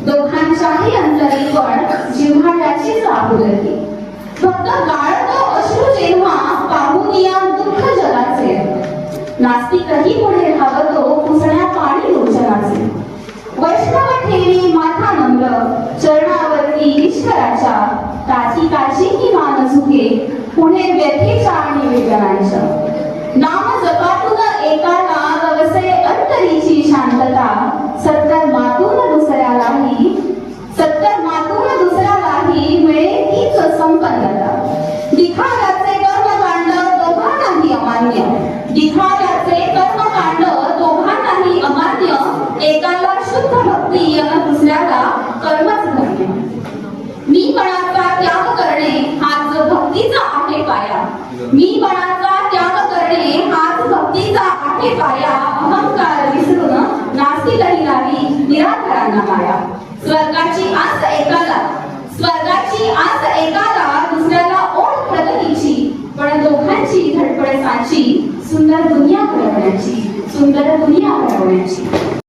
दोघांच्याही अंतरी पण जिव्हाळ्याचीच आपुलकी. फक्त गाळतो अश्रू जेव्हा पाहून या दुःख जगाचे. नास्तिकही पुढे धावतो पुसण्या पाणी लोचनाचे. वैष्णव ठेवी माथा नम्र चरणावरती ईश्वराच्या. ताची काची ही मान झुके पुढे व्यथेच्या आणि वेदनांच्या. नाम जपातून एकाला रवसे अंतरीची शांतता. सत्तर मातून दुसऱ्यालाही मिळेल हीच संपन्नता. दिखाव्याचे कर्मकांड दोघांनाही अमान्य. दिखाव्याचे कर्मकांड दोघांनाही अमान्य. एकाला शुद्ध भक्ती आणि दुसऱ्याला कर्मच धर्म. मी मनाचा त्याग करणे हाच भक्तीचा आहे पाया. मी मनाचा त्याग करणे हाच भक्तीचा आहे पाया. अहंकार विसरून नास्तिकही नाही निराकारांना माया. स्वर्गाची आस एकाला दुसऱ्याला ओढ प्रगतीची. पण दोघांची धडपड साची सुंदर दुनिया घडवण्याची.